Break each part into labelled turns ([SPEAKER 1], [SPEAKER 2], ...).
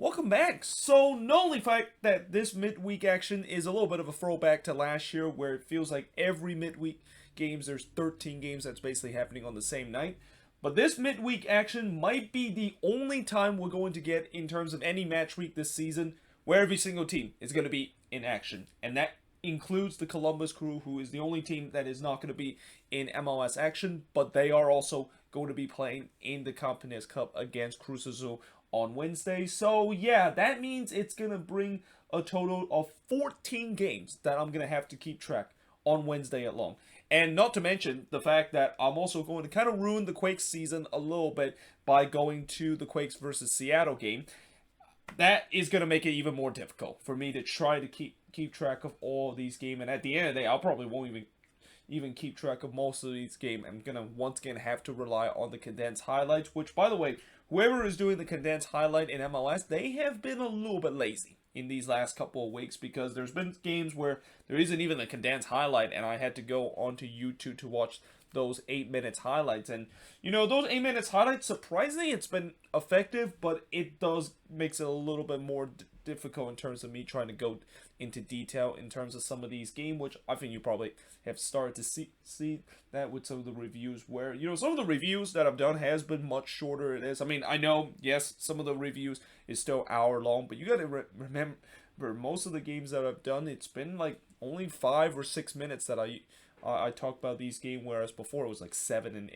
[SPEAKER 1] Welcome back. So, not only fact that this midweek action is a little bit of a throwback to last year, where it feels like every midweek games, there's 13 games that's basically happening on the same night. But this midweek action might be the only time we're going to get in terms of any match week this season where every single team is going to be in action. And that includes the Columbus Crew, who is the only team that is not going to be in MLS action, but they are also going to be playing in the Campones Cup against Cruz Azul on Wednesday. So yeah, that means it's going to bring a total of 14 games that I'm going to have to keep track on Wednesday alone. And not to mention the fact that I'm also going to kind of ruin the Quakes season a little bit by going to the Quakes versus Seattle game. That is going to make it even more difficult for me to try to keep track of all of these games. And at the end of the day, I'll probably won't even keep track of most of these games. I'm going to once again have to rely on the condensed highlights, which, by the way, whoever is doing the condensed highlight in MLS, they have been a little bit lazy in these last couple of weeks, because there's been games where there isn't even a condensed highlight and I had to go onto YouTube to watch those 8 minutes highlights. And those 8 minutes highlights, surprisingly, it's been effective, but it makes it a little bit more difficult in terms of me trying to go into detail in terms of some of these games, which I think you probably have started to see that with some of the reviews, where some of the reviews that I've done has been much shorter. It is, I mean, I know, yes, some of the reviews is still hour long, but you got to remember most of the games that I've done, it's been like only 5 or 6 minutes that I talk about these games, whereas before it was like 7 and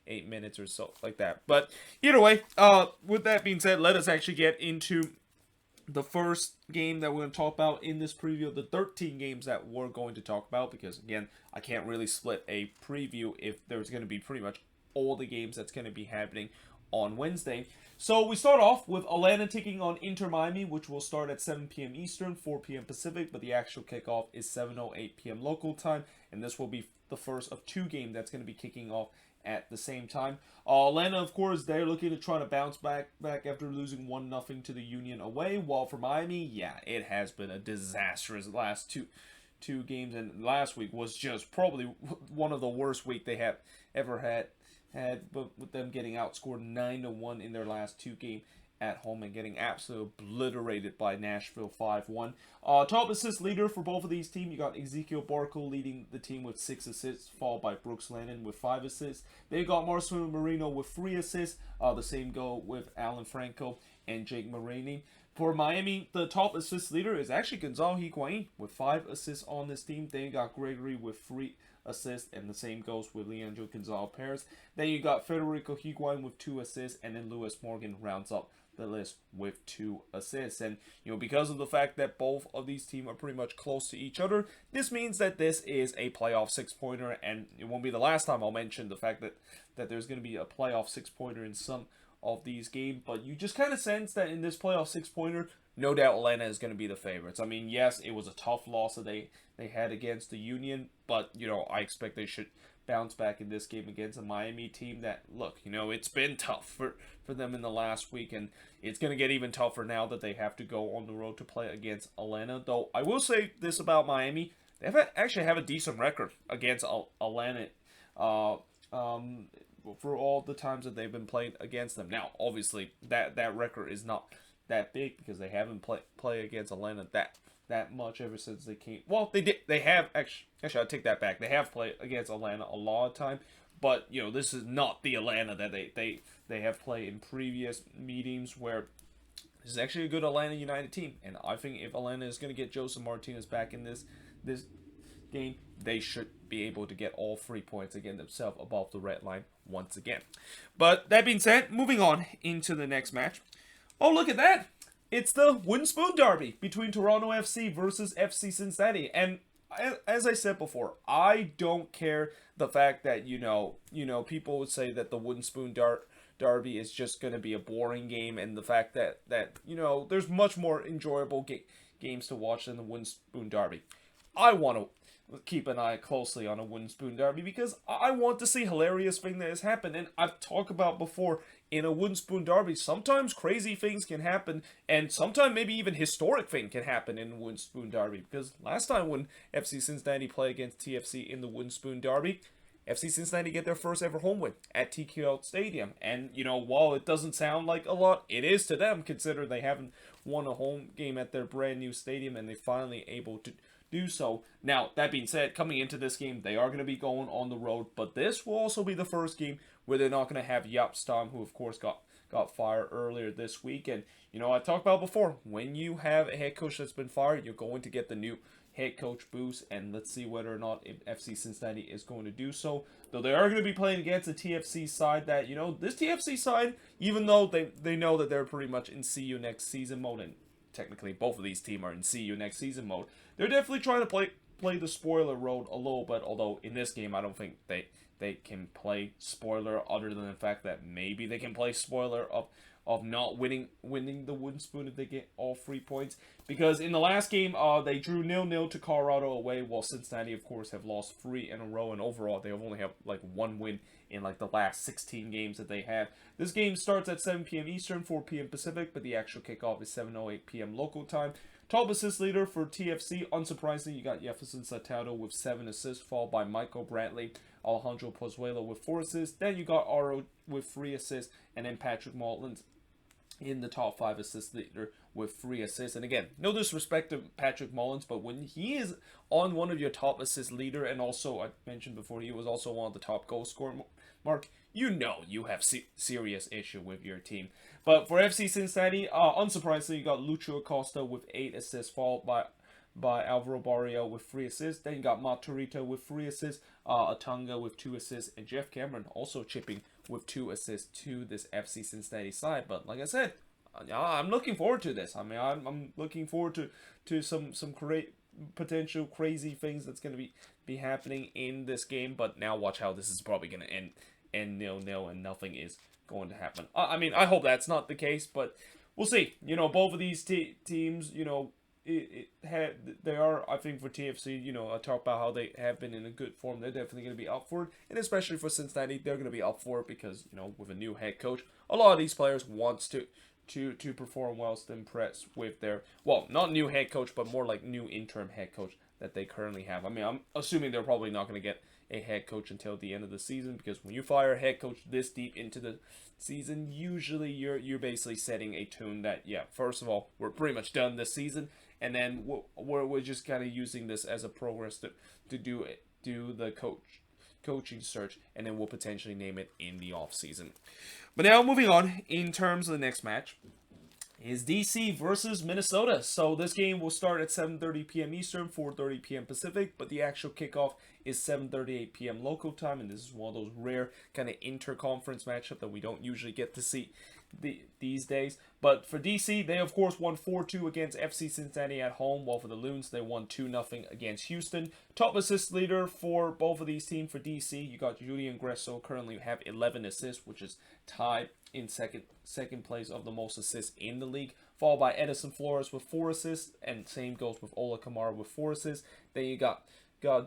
[SPEAKER 1] 8 minutes or so like that. But either way, with that being said, let us actually get into the first game that we're going to talk about in this preview, the 13 games that we're going to talk about, because again, I can't really split a preview if there's going to be pretty much all the games that's going to be happening on Wednesday. So we start off with Atlanta taking on Inter Miami, which will start at 7 p.m. Eastern, 4 p.m. Pacific, but the actual kickoff is 7:08 p.m. local time, and this will be the first of 2 games that's going to be kicking off at the same time. Atlanta, of course, they're looking to try to bounce back after losing 1-0 to the Union away, while for Miami, yeah, it has been a disastrous last two games, and last week was just probably one of the worst week they have ever had, but with them getting outscored 9-1 in their last 2 games at home and getting absolutely obliterated by Nashville 5-1. Top assist leader for both of these teams, you got Ezekiel Barco leading the team with 6 assists, followed by Brooks Lennon with 5 assists. They got Marcelo Moreno with 3 assists. The same go with Alan Franco and Jake Marini. For Miami, the top assist leader is actually Gonzalo Higuain with 5 assists on this team. Then you got Gregory with 3 assists, and the same goes with Leandro Gonzalez Perez. Then you got Federico Higuain with 2 assists, and then Lewis Morgan rounds up the list with 2 assists. And because of the fact that both of these teams are pretty much close to each other, this means that this is a playoff 6-pointer, and it won't be the last time I'll mention the fact that there's going to be a playoff 6-pointer in some of these games. But you just kind of sense that in this playoff 6-pointer, no doubt Atlanta is going to be the favorites. I mean, yes, it was a tough loss that they had against the Union, but I expect they should bounce back in this game against a Miami team that, look, it's been tough for them in the last week, and it's going to get even tougher now that they have to go on the road to play against Atlanta. Though I will say this about Miami, they actually have a decent record against Atlanta for all the times that they've been playing against them. Now, obviously, that record is not that big because they haven't played against Atlanta that much ever since they came. Well, they have actually I take that back. They have played against Atlanta a lot of time, but this is not the Atlanta that they have played in previous meetings, where this is actually a good Atlanta United team. And I think if Atlanta is going to get Joseph Martinez back in this game, they should be able to get all 3 points again themselves above the red line once again. But that being said, moving on into the next match. Oh, look at that! It's the Wooden Spoon Derby between Toronto FC versus FC Cincinnati. And as I said before, I don't care the fact that, people would say that the Wooden Spoon Derby is just going to be a boring game, and the fact that there's much more enjoyable games to watch than the Wooden Spoon Derby. I want to keep an eye closely on a Wooden Spoon Derby because I want to see hilarious thing that has happened. And I've talked about before, in a Wooden Spoon Derby, sometimes crazy things can happen, and sometimes maybe even historic thing can happen in a Wooden Spoon Derby. Because last time when FC Cincinnati played against TFC in the Wooden Spoon Derby, FC Cincinnati get their first ever home win at TQL Stadium. And, while it doesn't sound like a lot, it is to them, considering they haven't won a home game at their brand new stadium and they're finally able to do so. Now, that being said, coming into this game, they are going to be going on the road, but this will also be the first game where they're not going to have Jaap Stam, who of course got fired earlier this week. And, I talked about before, when you have a head coach that's been fired, you're going to get the new head coach boost, and let's see whether or not FC Cincinnati is going to do so. Though they are going to be playing against a TFC side that, this TFC side, even though they know that they're pretty much in see you next season mode, and technically both of these teams are in see you next season mode, they're definitely trying to play the spoiler road a little bit, although in this game I don't think they can play spoiler, other than the fact that maybe they can play spoiler of not winning the wooden spoon if they get all 3 points. Because in the last game, they drew 0-0 to Colorado away, while Cincinnati, of course, have lost 3 in a row, and overall they only have like 1 win in like the last 16 games that they have. This game starts at 7 p.m. Eastern, 4 p.m. Pacific, but the actual kickoff is 7:08 p.m. local time. Top assist leader for TFC, unsurprisingly, you got Jefferson Satado with 7 assists, followed by Michael Bradley, Alejandro Pozuelo with 4 assists. Then you got Aro with 3 assists, and then Patrick Maltland in the top 5 assist leader with 3 assists. And again, no disrespect to Patrick Mullins, but when he is on one of your top assist leader, and also I mentioned before he was also one of the top goal scorer mark, you have serious issue with your team. But for FC Cincinnati, unsurprisingly, you got Lucho Acosta with 8 assists, followed by Alvaro Barrio with 3 assists. Then you got Maturito with 3 assists, Atanga with 2 assists, and Jeff Cameron also chipping with 2 assists to this FC Cincinnati side. But like I said, I'm looking forward to this. I mean, I'm looking forward to some potential crazy things that's going to be happening in this game. But now watch how this is probably going to end 0-0 and nothing is going to happen. I mean, I hope that's not the case, but we'll see. Both of these teams, they are, I think, for TFC, I talk about how they have been in a good form. They're definitely going to be up for it. And especially for Cincinnati, they're going to be up for it because, with a new head coach, a lot of these players wants to perform well, to impress with their, well, not new head coach, but more like new interim head coach that they currently have. I mean, I'm assuming they're probably not going to get a head coach until the end of the season, because when you fire a head coach this deep into the season, usually you're basically setting a tune that, first of all, we're pretty much done this season, and then we're just kind of using this as a progress to do the coaching search, and then we'll potentially name it in the off season. But now moving on, in terms of the next match, is DC versus Minnesota. So this game will start at 7:30 p.m. Eastern, 4:30 p.m. Pacific, but the actual kickoff is 7:38 p.m. local time, and this is one of those rare kind of interconference matchup that we don't usually get to see these days. But for DC, they of course won 4-2 against FC Cincinnati at home, while for the Loons, they won 2-0 against Houston. Top assist leader for both of these teams. For DC, you got Julian Gresso, currently have 11 assists, which is tied in second place of the most assists in the league, followed by Edison Flores with 4 assists, and same goes with Ola Kamara with 4 assists. Then you got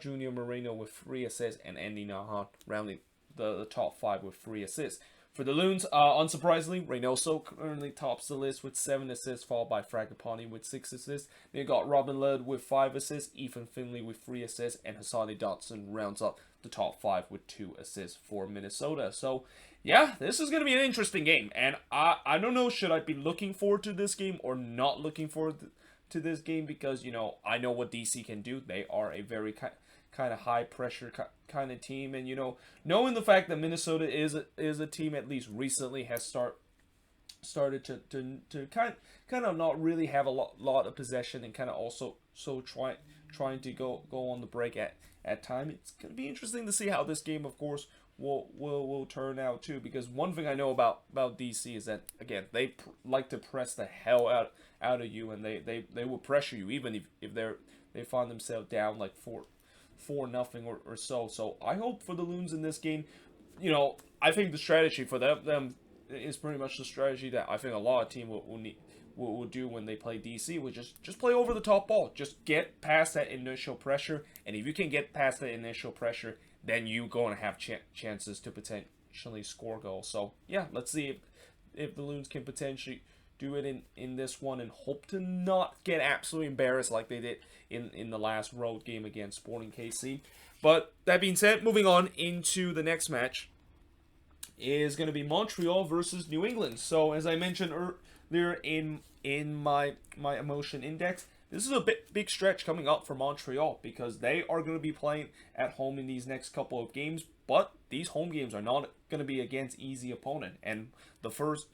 [SPEAKER 1] Junior Moreno with 3 assists, and Andy Nahan rounding the top 5 with 3 assists. For the Loons, unsurprisingly, Reynoso currently tops the list with 7 assists, followed by Fragapani with 6 assists. Then you got Robin Led with 5 assists, Ethan Finley with 3 assists, and Hassani Dotson rounds up the top 5 with 2 assists for Minnesota. So, yeah, this is going to be an interesting game. And I don't know, should I be looking forward to this game or not looking forward to this game? Because, I know what DC can do. They are a very kind of high pressure kind of team, and knowing the fact that Minnesota is a team, at least recently, has started to kind of not really have a lot of possession, and kind of also trying to go on the break at time. It's going to be interesting to see how this game, of course, will turn out too, because one thing I know about DC is that, again, they like to press the hell out of you, and they will pressure you even if they find themselves down like 4-0 or so. So I hope for the Loons in this game, I think the strategy for them is pretty much the strategy that I think a lot of teams will do when they play DC, which is just play over the top ball. Just get past that initial pressure, and if you can get past that initial pressure, then you're going to have chances to potentially score goals. So yeah, let's see if the Loons can potentially do it in this one, and hope to not get absolutely embarrassed like they did in the last road game against Sporting KC. But that being said, moving on into the next match is going to be Montreal versus New England. So as I mentioned earlier in my emotion index, this is a big stretch coming up for Montreal because they are going to be playing at home in these next couple of games, but these home games are not going to be against easy opponent. And the first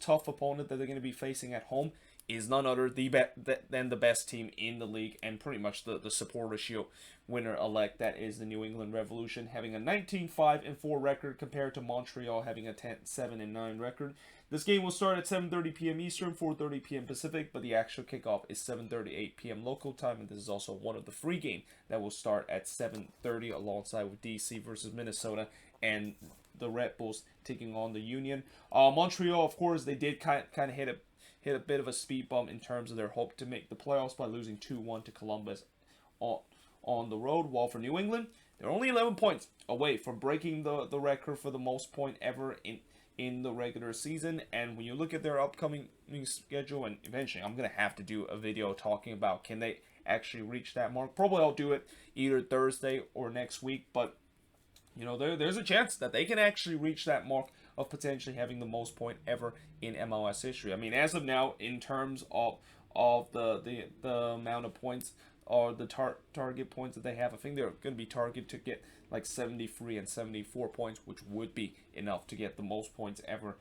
[SPEAKER 1] tough opponent that they're going to be facing at home is none other than the best team in the league and pretty much the Supporter Shield winner-elect, that is the New England Revolution, having a 19-5-4 record compared to Montreal having a 10-7-9 record. This game will start at 7:30 p.m. Eastern, 4:30 p.m. Pacific, but the actual kickoff is 7:38 p.m. local time, and this is also one of the free game that will start at 7:30 alongside with DC versus Minnesota and the Red Bulls taking on the Union. Montreal, of course, they did kind of hit a bit of a speed bump in terms of their hope to make the playoffs by losing 2-1 to Columbus on the road, while for New England, they're only 11 points away from breaking the record for the most point ever in the regular season. And when you look at their upcoming schedule, and eventually I'm going to have to do a video talking about can they actually reach that mark. Probably I'll do it either Thursday or next week, but you know, there's a chance that they can actually reach that mark of potentially having the most point ever in MLS history. I mean, as of now, in terms of the amount of points or the target points that they have, I think they're going to be targeted to get like 73 and 74 points, which would be enough to get the most points ever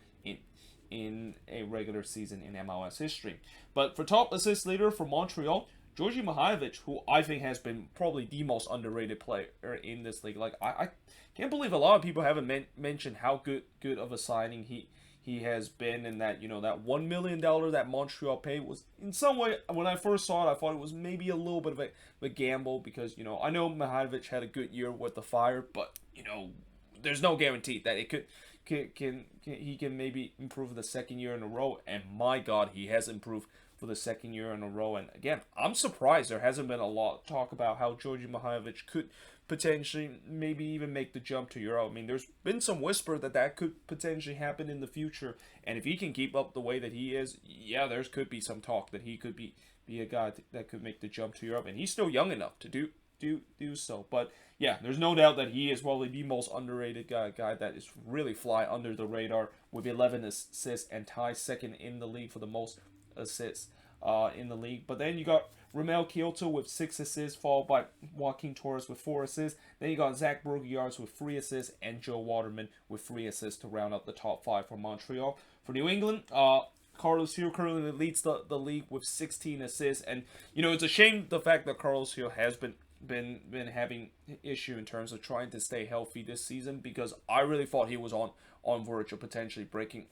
[SPEAKER 1] in a regular season in MLS history. But for top assist leader for Montreal, Georgi Mihailovic, who I think has been probably the most underrated player in this league. Like I can't believe a lot of people haven't mentioned how good of a signing he has been, and that, you know, that $1 million that Montreal paid was in some way, when I first saw it, I thought it was maybe a little bit of a gamble because, you know, I know Mihailovic had a good year with the Fire, but, you know, there's no guarantee that it he can maybe improve the second year in a row, and my God, he has improved for the second year in a row. And again, I'm surprised there hasn't been a lot of talk about how Georgi Mihailovic could potentially maybe even make the jump to Euro. I mean, there's been some whisper that could potentially happen in the future, and if he can keep up the way that he is, yeah, there could be some talk that he could be a guy that could make the jump to Europe, and he's still young enough to do so. But yeah, there's no doubt that he is probably the most underrated guy that is really fly under the radar with 11 assists and ties second in the league for the most assists in the league. But then you got Ramel Kyoto with 6 assists, followed by Joaquin Torres with 4 assists. Then you got Zach Bergiards with 3 assists and Joe Waterman with 3 assists to round up the top 5 for Montreal. For New England, Carlos Hill currently leads the league with 16 assists, and you know, it's a shame the fact that Carlos Hill has been having issue in terms of trying to stay healthy this season, because I really thought he was on verge of potentially breaking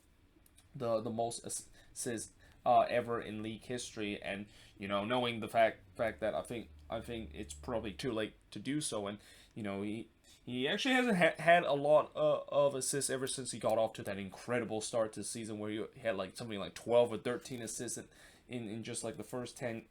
[SPEAKER 1] the most assists ever in league history. And you know, knowing the fact that I think it's probably too late to do so, and you know, he actually hasn't had a lot of assists ever since he got off to that incredible start to the season where he had like something like 12 or 13 assists in just like the first 10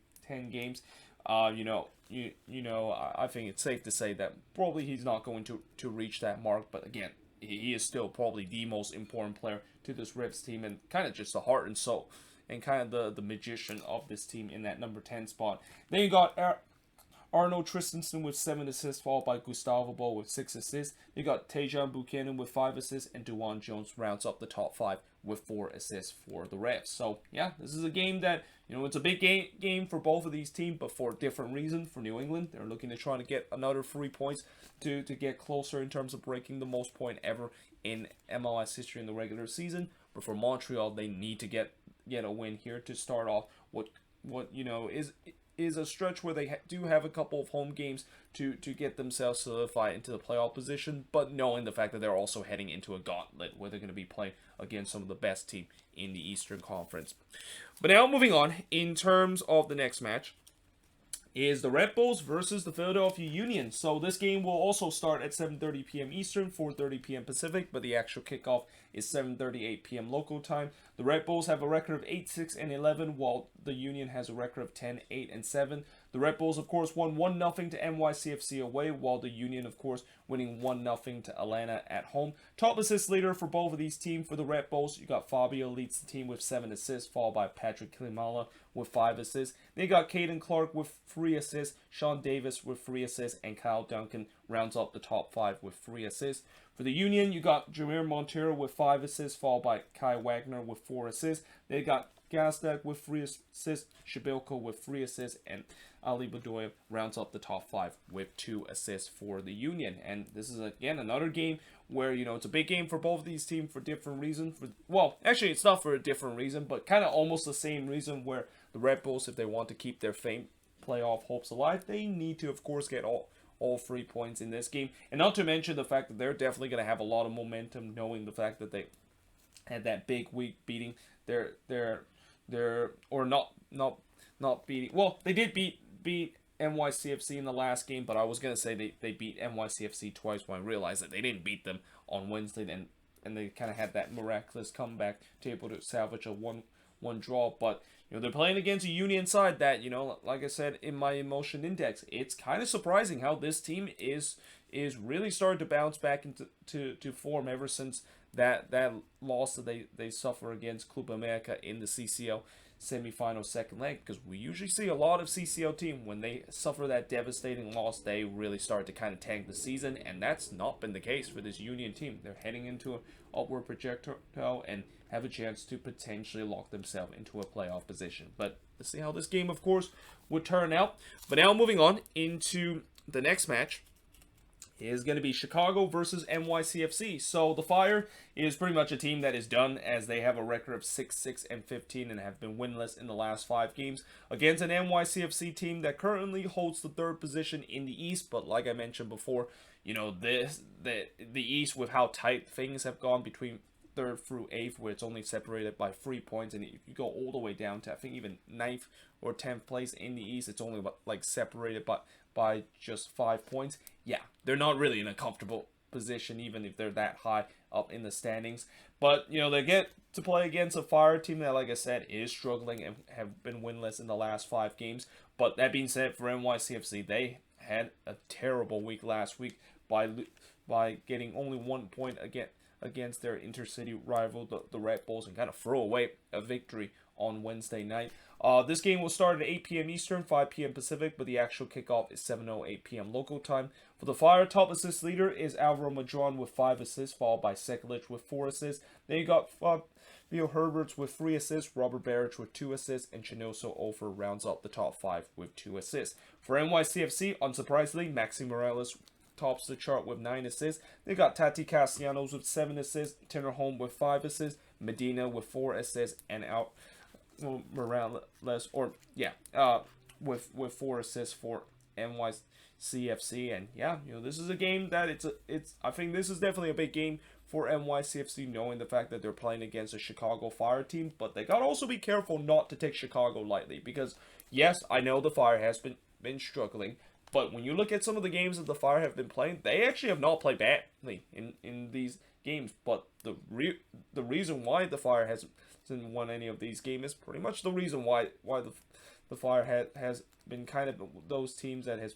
[SPEAKER 1] games. You know, I think it's safe to say that probably he's not going to reach that mark, but again, he is still probably the most important player to this Revs team, and kind of just the heart and soul and kind of the magician of this team in that number 10 spot. Then you got Arnold Tristanson with 7 assists, followed by Gustavo Bo with 6 assists. You got Tejan Buchanan with 5 assists, and Duan Jones rounds up the top 5 with 4 assists for the Revs. So yeah, this is a game that, you know, it's a big game for both of these teams, but for different reasons. For New England, they're looking to try to get another 3 points to get closer in terms of breaking the most point ever in MLS history in the regular season. But for Montreal, they need to get a win here to start off what you know is a stretch where they do have a couple of home games to get themselves solidified into the playoff position, but knowing the fact that they're also heading into a gauntlet where they're going to be playing against some of the best team in the Eastern Conference. But now moving on, in terms of the next match, is the Red Bulls versus the Philadelphia Union. So this game will also start at 7:30 p.m. Eastern, 4:30 p.m. Pacific, but the actual kickoff is 7:38 p.m. local time. The Red Bulls have a record of 8-6-11, while the Union has a record of 10-8-7. The Red Bulls, of course, won 1-0 to NYCFC away, while the Union, of course, winning 1-0 to Atlanta at home. Top assist leader for both of these teams. For the Red Bulls, you got Fabio leads the team with 7 assists, followed by Patrick Klimala with 5 assists. Then you got Caden Clark with 3 assists, Sean Davis with 3 assists, and Kyle Duncan rounds up the top 5 with 3 assists. For the Union, you got Jameer Montero with 5 assists, followed by Kai Wagner with 4 assists. They got Gazdag with 3 assists, Shabilko with 3 assists, and Ali Bedoya rounds up the top 5 with 2 assists for the Union. And this is, again, another game where, it's a big game for both of these teams for different reasons. Well, actually, it's not for a different reason, but kind of almost the same reason where the Red Bulls, if they want to keep their famed playoff hopes alive, they need to, of course, get all 3 points in this game. And not to mention the fact that they're definitely going to have a lot of momentum, knowing the fact that they had that big week beating not beating. Well, they did beat NYCFC in the last game, but I was gonna say they beat NYCFC twice when I realized that they didn't beat them on Wednesday, and they kind of had that miraculous comeback to able to salvage a one draw. But they're playing against a Union side that, like I said in my emotion index, it's kind of surprising how this team is really starting to bounce back into form ever since that loss that they suffer against Club America in the CCL semifinal second leg, because we usually see a lot of CCL team when they suffer that devastating loss, they really start to kind of tank the season, and that's not been the case for this Union team. They're heading into an upward projectile and have a chance to potentially lock themselves into a playoff position. But let's see how this game, of course, would turn out. But now moving on into the next match is going to be Chicago versus NYCFC. So the Fire is pretty much a team that is done, as they have a record of 6-6-15 and have been winless in the last 5 games against an NYCFC team that currently holds the 3rd position in the East. But like I mentioned before, the East, with how tight things have gone between 3rd through 8th, where it's only separated by 3 points, and if you go all the way down to, I think, even 9th or 10th place in the East, it's only separated by just 5 points. Yeah, they're not really in a comfortable position, even if they're that high up in the standings. But, they get to play against a Fire team that, like I said, is struggling and have been winless in the last 5 games. But that being said, for NYCFC, they had a terrible week last week by getting only 1 point against their intercity rival, the Red Bulls, and kind of throw away a victory on Wednesday night. This game will start at 8 p.m. Eastern, 5 p.m. Pacific, but the actual kickoff is 7:08 p.m. local time. For the Fire, top assist leader is Alvaro Madron with 5 assists, followed by Sekulic with 4 assists. Then you got Fabio Herberts with 3 assists, Robert Barrich with 2 assists, and Chinoso Ofer rounds up the top 5 with 2 assists. For NYCFC, unsurprisingly, Maxi Morales tops the chart with 9 assists. They got Tati Castellanos with 7 assists, Tanner Holm with 5 assists, Medina with 4 assists, and Morales, with 4 assists for NYCFC. And yeah, this is a game that I think this is definitely a big game for NYCFC, knowing the fact that they're playing against a Chicago Fire team. But they gotta also be careful not to take Chicago lightly, because yes, I know the Fire has been struggling, but when you look at some of the games that the Fire have been playing, they actually have not played badly in these games. But the reason why the Fire hasn't won any of these games is pretty much the reason why the Fire has been kind of those teams that has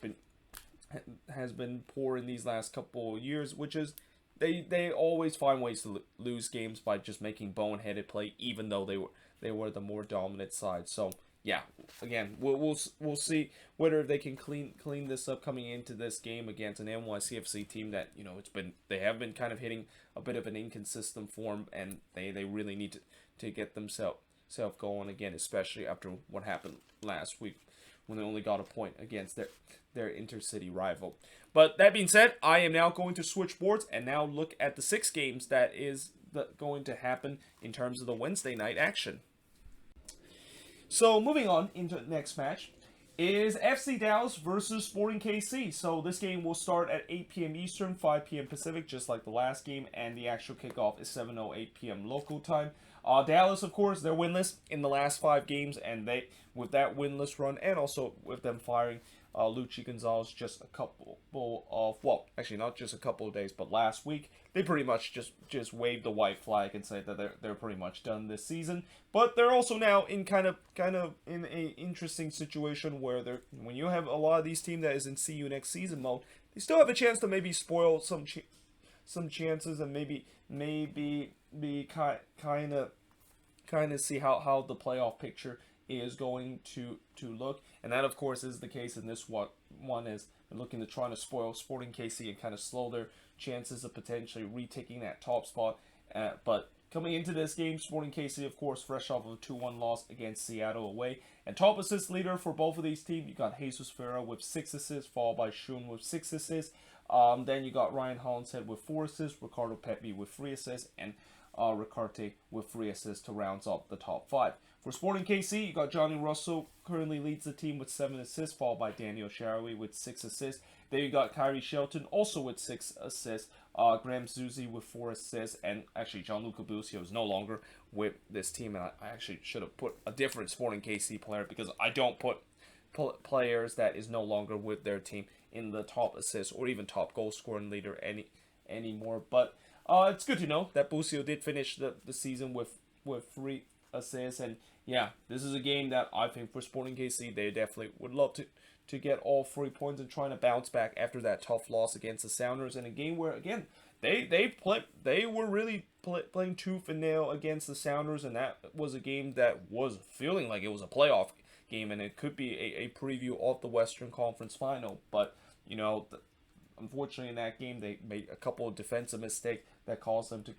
[SPEAKER 1] been poor in these last couple of years, which is they always find ways to lose games by just making boneheaded play, even though they were the more dominant side. So yeah, again, we'll see whether they can clean this up coming into this game against an NYCFC team that they have been kind of hitting a bit of an inconsistent form, and they really need to get themselves going again, especially after what happened last week when they only got a point against their intercity rival. But that being said, I am now going to switch boards and now look at the 6 games that is going to happen in terms of the Wednesday night action. So moving on into the next match is FC Dallas versus Sporting KC. So this game will start at 8 p.m. Eastern, 5 p.m. Pacific, just like the last game, and the actual kickoff is 7:08 p.m. local time. Dallas, of course, they're winless in the last 5 games, and they, with that winless run, and also with them firing Lucci Gonzalez just a couple of, well, actually not just a couple of days, but last week, they pretty much just waved the white flag and said that they're pretty much done this season. But they're also now in kind of in a interesting situation where when you have a lot of these teams that is in see you next season mode, they still have a chance to maybe spoil some chances and maybe be kind of see how the playoff picture is going to look. And that, of course, is the case in this one is they're looking to try to spoil Sporting KC and kind of slow their chances of potentially retaking that top spot. But coming into this game, Sporting KC, of course, fresh off of a 2-1 loss against Seattle away. And top assist leader for both of these teams, you got Jesus Ferreira with 6 assists, followed by Shun with 6 assists. Then you got Ryan Hollinshead with 4 assists, Ricardo Pepi with 3 assists, and Ricarte with 3 assists to round up the top 5. For Sporting KC, you got Johnny Russell currently leads the team with 7 assists, followed by Daniel Sharawi with 6 assists. Then you got Kyrie Shelton also with 6 assists, Graham Zuzi with 4 assists, and actually Gianluca Busio is no longer with this team. And I actually should have put a different Sporting KC player because I don't put players that is no longer with their team in the top assists or even top goal scoring leader anymore. But it's good to know that Busio did finish the season with 3 assists. And yeah, this is a game that I think for Sporting KC, they definitely would love to get all 3 points and trying to bounce back after that tough loss against the Sounders in a game where, again, they were really playing tooth and nail against the Sounders, and that was a game that was feeling like it was a playoff game, and it could be a preview of the Western Conference Final. But unfortunately in that game they made a couple of defensive mistakes that caused them to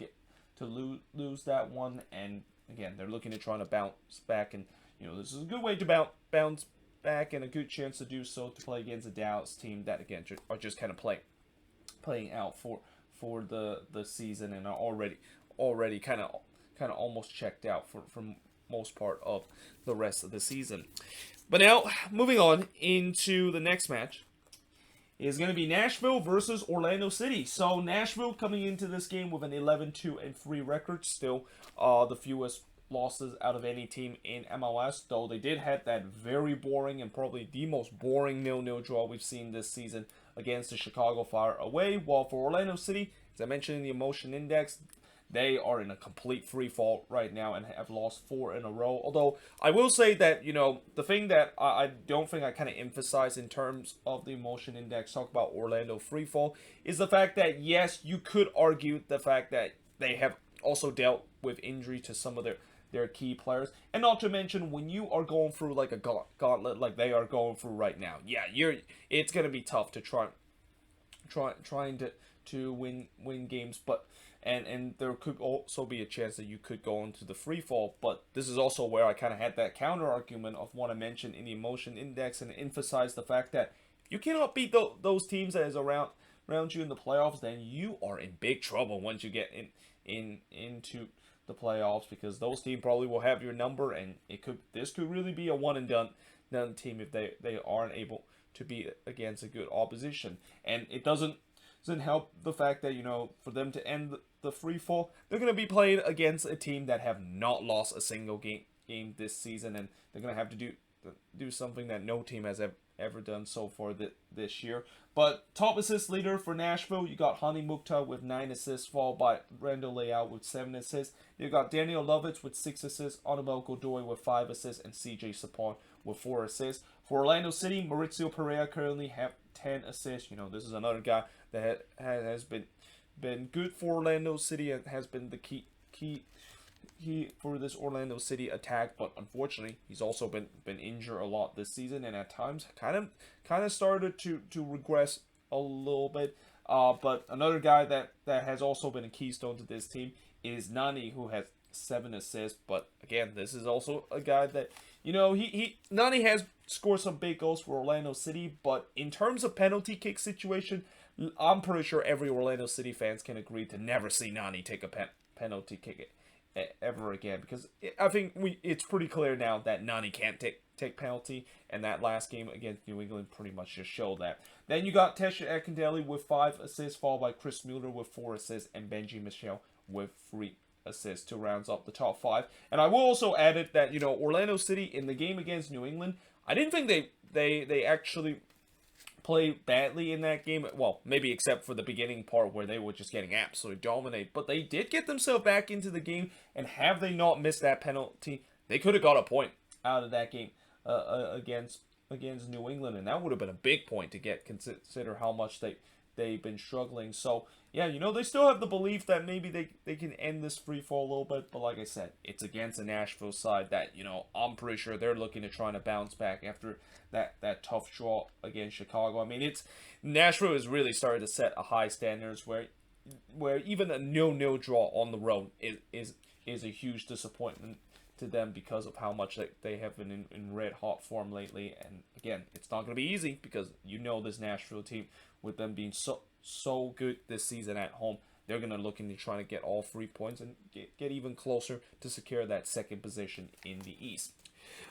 [SPEAKER 1] lose that one. And again, they're looking to try to bounce back, and this is a good way to bounce back and a good chance to do so, to play against a Dallas team that again are just kind of playing out for the season and are already kind of almost checked out for most part of the rest of the season. But now, moving on into the next match, is going to be Nashville versus Orlando City. So Nashville coming into this game with an 11-2-3 record, still the fewest losses out of any team in MLS, though they did have that very boring and probably the most boring 0-0 draw we've seen this season against the Chicago Fire away. While for Orlando City, as I mentioned in the emotion index, they are in a complete free fall right now and have lost 4 in a row. Although I will say that, the thing that I don't think I kind of emphasize in terms of the emotion index, talk about Orlando free fall, is the fact that, yes, you could argue the fact that they have also dealt with injury to some of their key players. And not to mention, when you are going through like a gauntlet like they are going through right now, yeah, it's going to be tough to trying to win games, but and there could also be a chance that you could go into the free fall. But this is also where I kind of had that counter argument of what I mentioned in the emotion index and emphasize the fact that you cannot beat those teams that is around you in the playoffs, then you are in big trouble once you get into the playoffs, because those teams probably will have your number, and this could really be a one and done team if they aren't able to beat against a good opposition. And it doesn't help the fact that, for them to end the free fall, they're going to be playing against a team that have not lost a single game this season, and they're going to have to do something that no team has ever done so far this year. But top assist leader for Nashville, you got Hani Mukhtar with 9 assists, followed by Randall Leao with 7 assists. You got Daniel Lovitz with 6 assists, Anibal Godoy with 5 assists, and CJ Sapon with 4 assists. For Orlando City, Maurizio Pereira currently have 10 assists. This is another guy that has been good for Orlando City and has been the key for this Orlando City attack. But unfortunately, he's also been injured a lot this season, and at times kind of started to regress a little bit. But another guy that has also been a keystone to this team is Nani, who has 7 assists. But again, this is also a guy that, Nani has scored some big goals for Orlando City, but in terms of penalty kick situation, I'm pretty sure every Orlando City fans can agree to never see Nani take a penalty kick ever again, because I think it's pretty clear now that Nani can't take penalty, and that last game against New England pretty much just showed that. Then you got Tesha Akindele with 5 assists, followed by Chris Mueller with 4 assists, and Benji Michel with 3 assists to round up the top 5. And I will also add it that, Orlando City in the game against New England, I didn't think they actually play badly in that game. Well, maybe except for the beginning part where they were just getting absolutely dominated. But they did get themselves back into the game, and have they not missed that penalty, they could have got a point out of that game against New England, and that would have been a big point to get, consider how much they've been struggling. So yeah, they still have the belief that maybe they can end this free fall a little bit, but like I said, it's against a Nashville side that, I'm pretty sure they're looking to try to bounce back after that tough draw against Chicago. I mean, Nashville is really starting to set a high standards where even a 0-0 draw on the road is a huge disappointment to them because of how much they have been in red hot form lately. And again, it's not going to be easy because this Nashville team, with them being so good this season at home, they're going to look into trying to get all 3 points and get even closer to secure that second position in the East.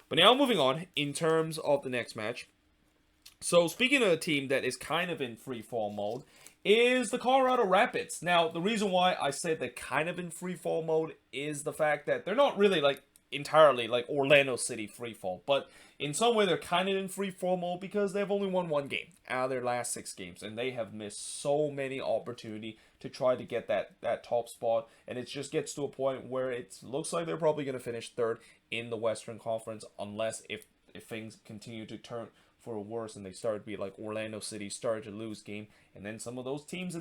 [SPEAKER 1] But now moving on in terms of the next match. So speaking of a team that is kind of in free fall mode is the Colorado Rapids. Now, the reason why I said they're kind of in free fall mode is the fact that they're not really entirely like Orlando City free fall, but in some way they're kind of in free fall mode because they've only won one game out of their last 6 games, and they have missed so many opportunities to try to get that top spot, and it just gets to a point where it looks like they're probably going to finish third in the Western Conference, unless if things continue to turn for worse and they start to be like Orlando City, started to lose game, and then some of those teams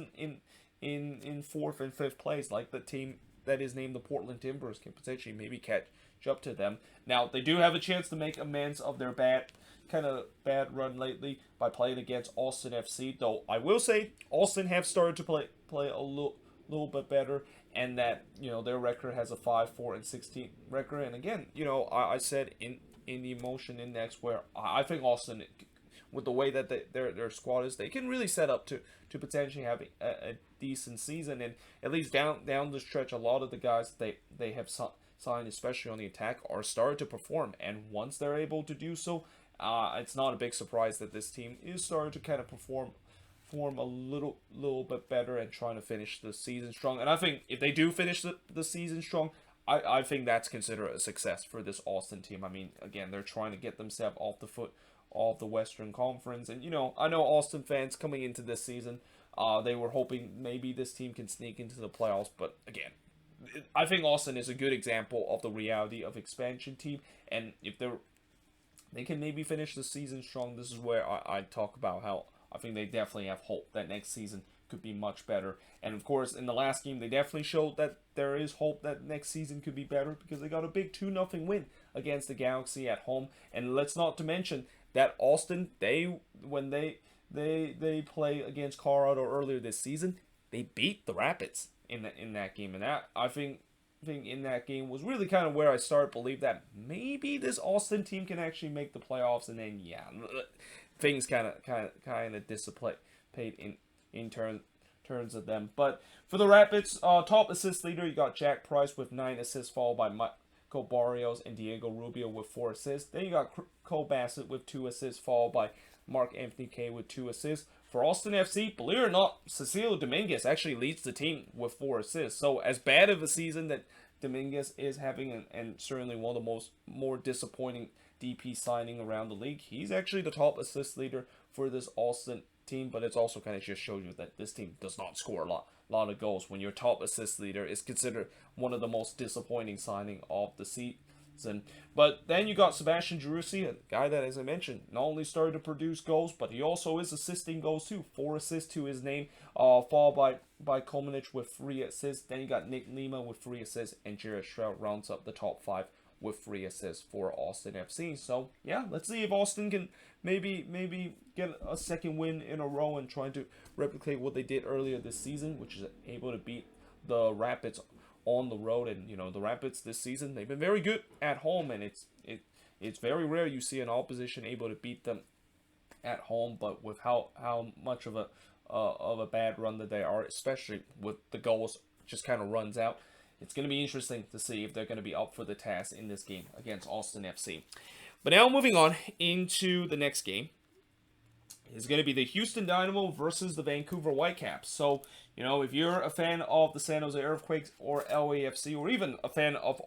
[SPEAKER 1] in fourth and fifth place, like the team that is named the Portland Timbers, can potentially maybe catch up to them. Now, they do have a chance to make amends of their bad run lately by playing against Austin FC, though I will say Austin have started to play a little bit better, and that their record has a 5-4-16 record. And again, I said in the emotion index where I think Austin, with the way that their squad is, they can really set up to potentially have a decent season, and at least down the stretch, a lot of the guys they have signed, especially on the attack, are starting to perform, and once they're able to do so, it's not a big surprise that this team is starting to kind of perform a little bit better and trying to finish the season strong. And I think if they do finish the season strong, I think that's considered a success for this Austin team. I mean, again, they're trying to get themselves off the foot of the Western Conference, and I know Austin fans coming into this season, they were hoping maybe this team can sneak into the playoffs, but again, I think Austin is a good example of the reality of expansion team, and if they can maybe finish the season strong, this is where I talk about how I think they definitely have hope that next season could be much better. And of course, in the last game, they definitely showed that there is hope that next season could be better because they got a big 2-0 win against the Galaxy at home. And let's not to mention that Austin, when they play against Colorado earlier this season, they beat the Rapids in that game, and that I think in that game was really kind of where I started to believe that maybe this Austin team can actually make the playoffs. And then things kind of dissipate in terms of them. But for the Rapids, top assist leader, you got Jack Price with 9 assists, followed by Michael Barrios and Diego Rubio with 4 assists. Then you got Cole Bassett with 2 assists, followed by Mark Anthony Kay with 2 assists. For Austin FC, believe it or not, Cecilio Dominguez actually leads the team with 4 assists. So as bad of a season that Dominguez is having, and certainly one of the more disappointing DP signing around the league, he's actually the top assist leader for this Austin team. But it's also kind of just shows you that this team does not score a lot of goals when your top assist leader is considered one of the most disappointing signing of the season. But then you got Sebastian Giroussi, a guy that, as I mentioned, not only started to produce goals, but he also is assisting goals too. 4 assists to his name, followed by Kolmanich with 3 assists. Then you got Nick Lima with 3 assists, and Jared Stroud rounds up the top 5 with 3 assists for Austin FC. So yeah, let's see if Austin can maybe get a second win in a row and trying to replicate what they did earlier this season, which is able to beat the Rapids on the road. And the Rapids this season, they've been very good at home, and it's very rare you see an opposition able to beat them at home. But with how much of a bad run that they are, especially with the goals just kind of runs out, it's going to be interesting to see if they're going to be up for the task in this game against Austin FC. But now moving on into the next game is going to be the Houston Dynamo versus the Vancouver Whitecaps. So, if you're a fan of the San Jose Earthquakes or LAFC, or even a fan of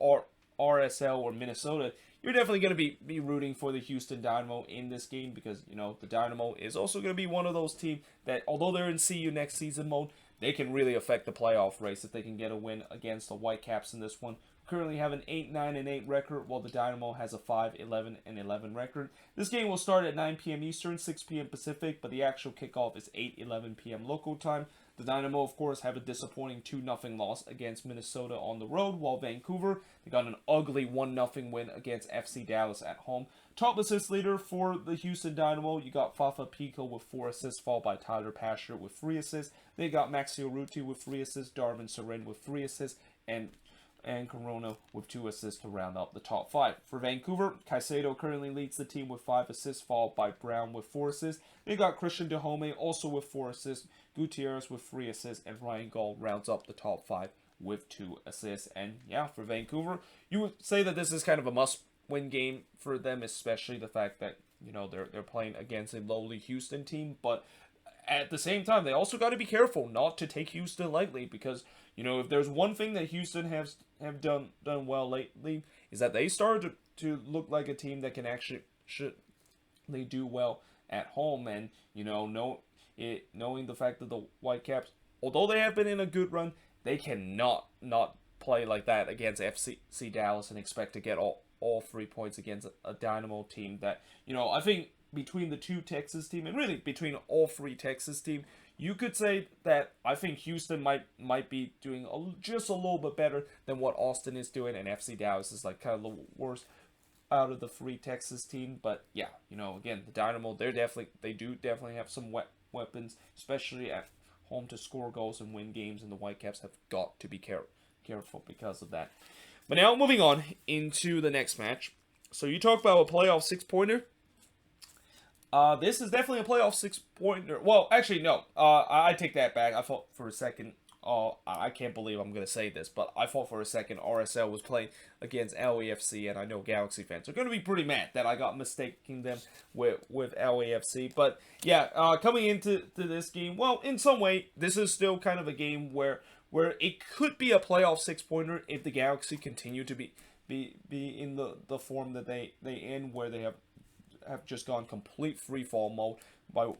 [SPEAKER 1] RSL or Minnesota, you're definitely going to be rooting for the Houston Dynamo in this game because, the Dynamo is also going to be one of those teams that, although they're in See You Next Season mode, they can really affect the playoff race if they can get a win against the Whitecaps in this one. Currently have an 8-9-8 record, while the Dynamo has a 5-11-11 record. This game will start at 9 p.m. Eastern, 6 p.m. Pacific, but the actual kickoff is 8:11 p.m. local time. The Dynamo, of course, have a disappointing 2-0 loss against Minnesota on the road, while Vancouver, they got an ugly 1-0 win against FC Dallas at home. Top assist leader for the Houston Dynamo, you got Fafa Pico with 4 assists, followed by Tyler Pasher with 3 assists. They got Maxio Ruti with 3 assists, Darvin Seren with 3 assists, and Corona with 2 assists to round up the top 5. For Vancouver, Caicedo currently leads the team with 5 assists, followed by Brown with 4 assists. They got Christian Dahome also with 4 assists, Gutierrez with 3 assists, and Ryan Gaul rounds up the top 5 with 2 assists. And yeah, for Vancouver, you would say that this is kind of a must-win game for them, especially the fact that, they're playing against a lowly Houston team, but at the same time, they also got to be careful not to take Houston lightly because, if there's one thing that Houston have done well lately is that they started to look like a team that can actually they do well at home. And, knowing the fact that the Whitecaps, although they have been in a good run, they cannot not play like that against FC Dallas and expect to get all 3 points against a Dynamo team that, I think between the 2 Texas team and really between all 3 Texas team, you could say that I think Houston might be doing just a little bit better than what Austin is doing, and FC Dallas is like kind of the worst out of the 3 Texas team. But yeah, again, the Dynamo, they do definitely have some weapons, especially at home to score goals and win games, and the Whitecaps have got to be careful because of that. But now moving on into the next match. So you talk about a playoff 6-pointer. This is definitely a playoff 6-pointer. Well, actually, no. I take that back. I thought for a second. I can't believe I'm going to say this, but I thought for a second RSL was playing against LAFC, and I know Galaxy fans are going to be pretty mad that I got mistaking them with LAFC. But yeah, coming into this game, well, in some way, this is still kind of a game where it could be a playoff 6-pointer if the Galaxy continue to be in the form that they in, where they have just gone complete free fall mode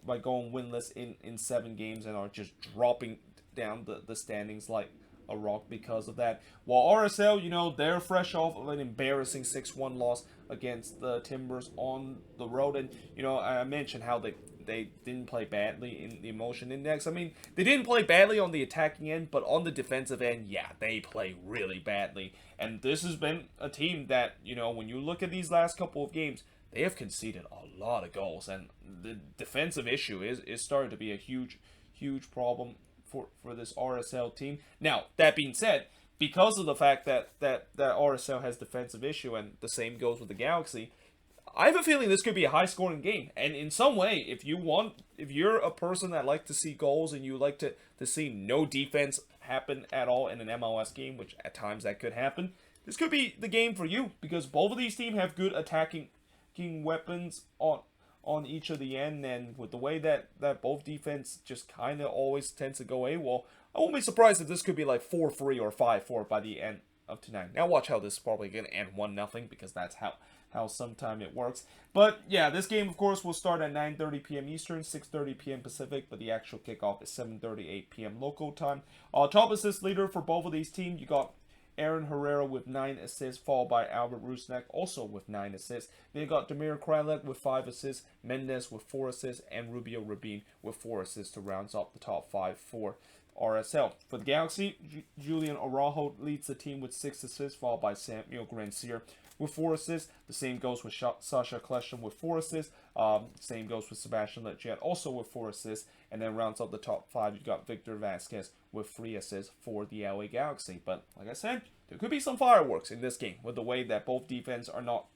[SPEAKER 1] by going winless in 7 games and are just dropping down the standings like a rock because of that. While RSL, they're fresh off of an embarrassing 6-1 loss against the Timbers on the road, and I mentioned how they didn't play badly in the emotion index. I mean, they didn't play badly on the attacking end, but on the defensive end, yeah, they play really badly. And this has been a team that, when you look at these last couple of games, they have conceded a lot of goals, and the defensive issue is starting to be a huge problem for this RSL team. Now, that being said, because of the fact that RSL has defensive issue, and the same goes with the Galaxy, I have a feeling this could be a high-scoring game. And in some way, if you're a person that likes to see goals and you like to see no defense happen at all in an MLS game, which at times that could happen, this could be the game for you, because both of these teams have good attacking weapons on each of the end, and with the way that both defense just kind of always tends to go AWOL, I won't be surprised if this could be like 4-3 or 5-4 by the end of tonight. Now watch how this is probably going to end 1-0, because that's how sometime it works. But yeah, this game of course will start at 9:30 p.m. Eastern, 6:30 p.m. Pacific, but the actual kickoff is 7:38 p.m. local time. Top assist leader for both of these teams, you got Aaron Herrera with 9 assists, followed by Albert Rusnak also with 9 assists. Then you got Damir Kralek with 5 assists, Mendes with 4 assists, and Rubio Rabin with 4 assists to round up the top 5 for RSL. For the Galaxy, Julian Araujo leads the team with 6 assists, followed by Samuel Grandsir with 4 assists. The same goes with Sasha Klesham with 4 assists. Same goes with Sebastian Letjet also with 4 assists. And then rounds up the top 5, you got Victor Vasquez with 3 assists for the LA Galaxy. But like I said, there could be some fireworks in this game with the way that both defense are not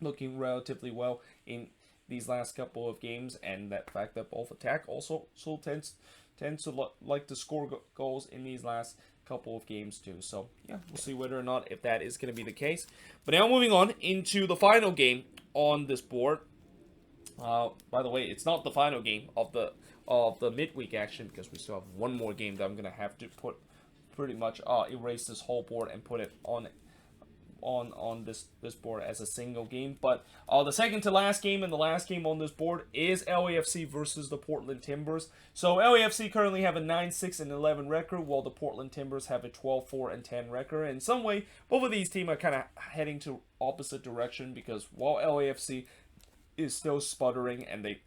[SPEAKER 1] looking relatively well in these last couple of games, and that fact that both attack also tends to like to score goals in these last couple of games too. So yeah, we'll see whether or not if that is going to be the case. But now moving on into the final game on this board. By the way, it's not the final game of the midweek action, because we still have one more game that I'm going to have to pretty much erase this whole board and put it on on this board as a single game. But the second to last game and the last game on this board is LAFC versus the Portland Timbers. So LAFC currently have a 9-6-11 record, while the Portland Timbers have a 12-4-10 record. In some way, both of these teams are kind of heading to opposite direction, because while LAFC is still sputtering and they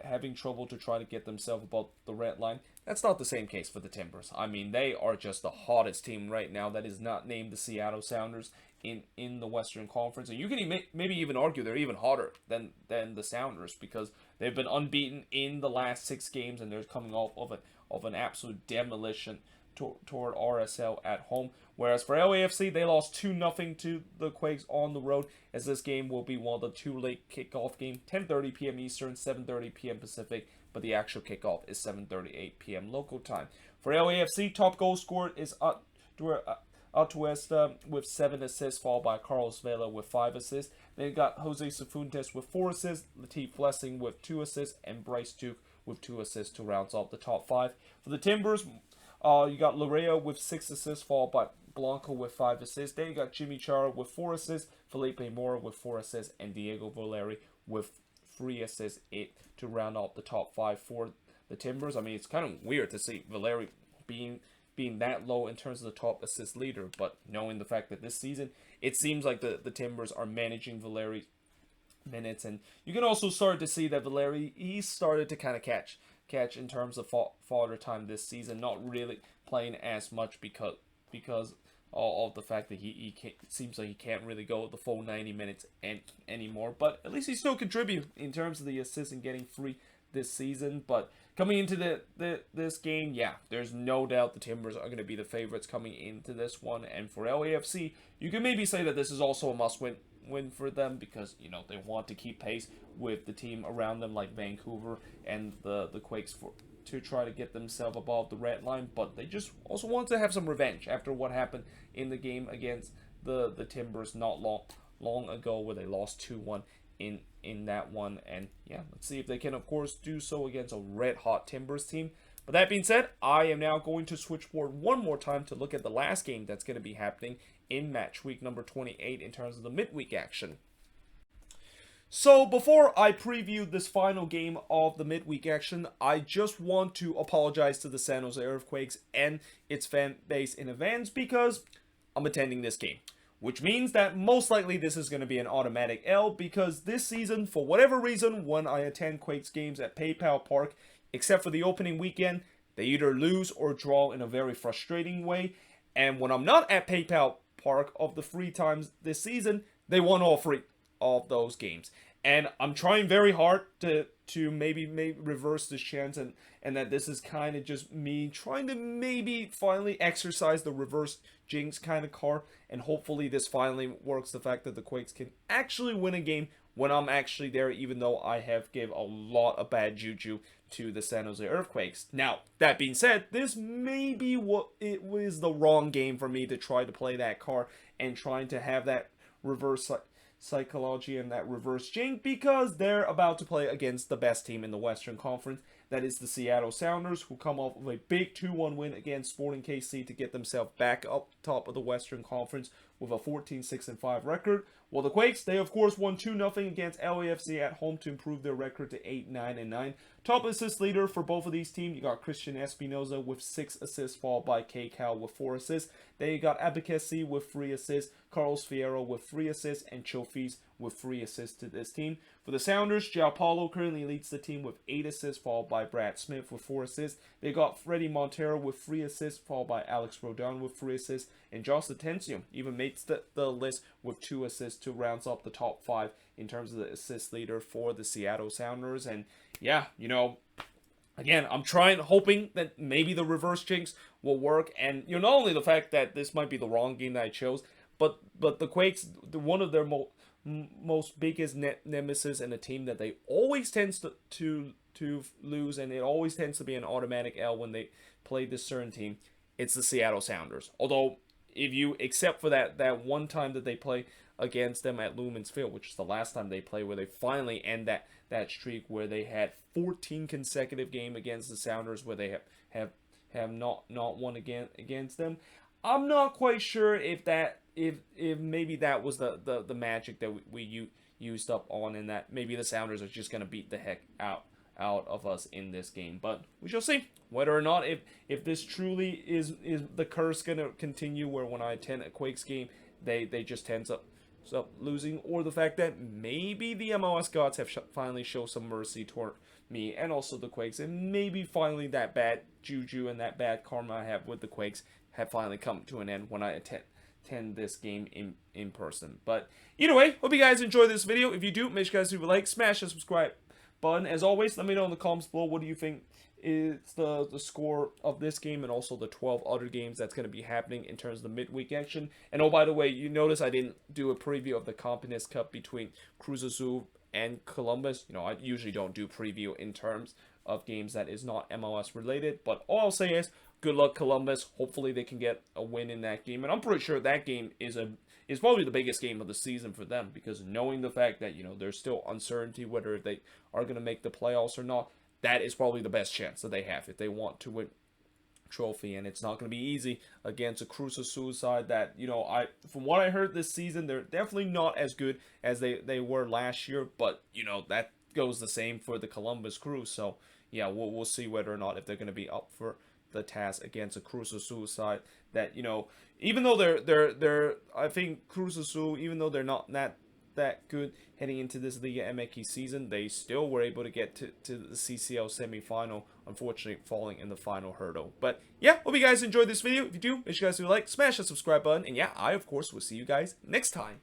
[SPEAKER 1] having trouble to try to get themselves above the red line, that's not the same case for the Timbers. I mean, they are just the hottest team right now that is not named the Seattle Sounders in the Western Conference. And you can maybe even argue they're even hotter than the Sounders, because they've been unbeaten in the last 6 games, and they're coming off of an absolute demolition toward RSL at home. Whereas for LAFC, they lost 2-0 to the Quakes on the road, as this game will be one of the 2 late kickoff games, 10:30 p.m. Eastern, 7:30 p.m. Pacific, but the actual kickoff is 7:38 p.m. local time. For LAFC, top goal scored is Atuesta with 7 assists, followed by Carlos Vela with 5 assists. Then you got Jose Cifuentes with 4 assists, Latif Blessing with 2 assists, and Bryce Duke with 2 assists to round off the top 5. For the Timbers, you got Lorea with 6 assists, followed by Blanco with 5 assists. Then you got Jimmy Chara with 4 assists, Felipe Mora with 4 assists, and Diego Valeri with 3 assists to round off the top 5 for the Timbers. I mean, it's kind of weird to see Valeri being that low in terms of the top assist leader, but knowing the fact that this season it seems like the Timbers are managing Valeri's minutes, and you can also start to see that Valeri, he started to kind of catch in terms of fodder time this season, not really playing as much because of the fact that he seems like he can't really go the full 90 minutes anymore. But at least he still contributes in terms of the assists and getting free this season. But coming into this game, yeah, there's no doubt the Timbers are going to be the favorites coming into this one. And for LAFC, you can maybe say that this is also a must-win for them, because they want to keep pace with the team around them like Vancouver and the Quakes to try to get themselves above the red line. But they just also want to have some revenge after what happened in the game against the Timbers not long ago, where they lost 2-1 in that one. And yeah, let's see if they can, of course, do so against a red-hot Timbers team. But that being said, I am now going to switch forward one more time to look at the last game that's going to be happening in match week number 28 in terms of the midweek action. So before I preview this final game of the midweek action, I just want to apologize to the San Jose Earthquakes and its fan base in advance, because I'm attending this game. Which means that most likely this is going to be an automatic L, because this season, for whatever reason, when I attend Quakes games at PayPal Park, except for the opening weekend, they either lose or draw in a very frustrating way. And when I'm not at PayPal Park of the 3 times this season, they won all 3 of those games. And I'm trying very hard to maybe reverse this chance, and that this is kind of just me trying to maybe finally exercise the reverse jinx kind of card, and hopefully this finally works, the fact that the Quakes can actually win a game when I'm actually there, even though I have gave a lot of bad juju to the San Jose Earthquakes. Now, that being said, this may be what it was the wrong game for me to try to play that card and trying to have that reverse psychology and that reverse jinx, because they're about to play against the best team in the Western Conference. That is the Seattle Sounders, who come off of a big 2-1 win against Sporting KC to get themselves back up top of the Western Conference with a 14-6-5 record. Well, the Quakes, they of course won 2-0 against LAFC at home to improve their record to 8-9-9. Top assist leader for both of these teams, you got Christian Espinoza with 6 assists, followed by K. Cal with 4 assists. Then you got Abikesi with 3 assists, Carlos Fierro with 3 assists, and Chofis with 3 assists to this team. For the Sounders, João Paulo currently leads the team with 8 assists, followed by Brad Smith with 4 assists. They got Freddie Montero with 3 assists, followed by Alex Rodon with 3 assists, and Josh Atencio even makes the list with 2 assists to round up the top 5 in terms of the assist leader for the Seattle Sounders. And yeah, again, I'm hoping that maybe the reverse jinx will work. And not only the fact that this might be the wrong game that I chose, but the Quakes, one of their most biggest nemesis, and a team that they always tends to lose, and it always tends to be an automatic L when they play this certain team, it's the Seattle Sounders. Although, if you except for that one time that they play against them at Lumen's Field, which is the last time they play, where they finally end that streak where they had 14 consecutive games against the Sounders, where they have not won against them. I'm not quite sure if maybe that was the magic that we used up on, and that maybe the Sounders are just gonna beat the heck out of us in this game. But we shall see whether or not if this truly is the curse gonna continue, where when I attend a Quakes game they just tend up losing, or the fact that maybe the MLS gods have finally shown some mercy toward me and also the Quakes, and maybe finally that bad juju and that bad karma I have with the Quakes have finally come to an end when I attend this game in person. But either way, hope you guys enjoyed this video. If you do, make sure you guys leave a like, smash the subscribe button. As always, let me know in the comments below, what do you think is the score of this game and also the 12 other games that's going to be happening in terms of the midweek action. And oh, by the way, you notice I didn't do a preview of the Campones Cup between Cruz Azul and Columbus. You know, I usually don't do preview in terms of games that is not MLS related, but all I'll say is good luck, Columbus. Hopefully they can get a win in that game, and I'm pretty sure that game is probably the biggest game of the season for them, because knowing the fact that, you know, there's still uncertainty whether they are going to make the playoffs or not, that is probably the best chance that they have if they want to win trophy. And it's not going to be easy against a Cruz Azul side that, you know, from what I heard this season, they're definitely not as good as they were last year, but you know, that goes the same for the Columbus Crew. So yeah, we'll see whether or not if they're going to be up for the task against a Cruz Azul side that, you know, even though they're I think Cruz Azul, even though they're not that good heading into this Liga MX season, they still were able to get to the CCL semifinal, unfortunately falling in the final hurdle. But yeah, hope you guys enjoyed this video. If you do, make sure you guys do like, smash the subscribe button, and yeah, I of course will see you guys next time.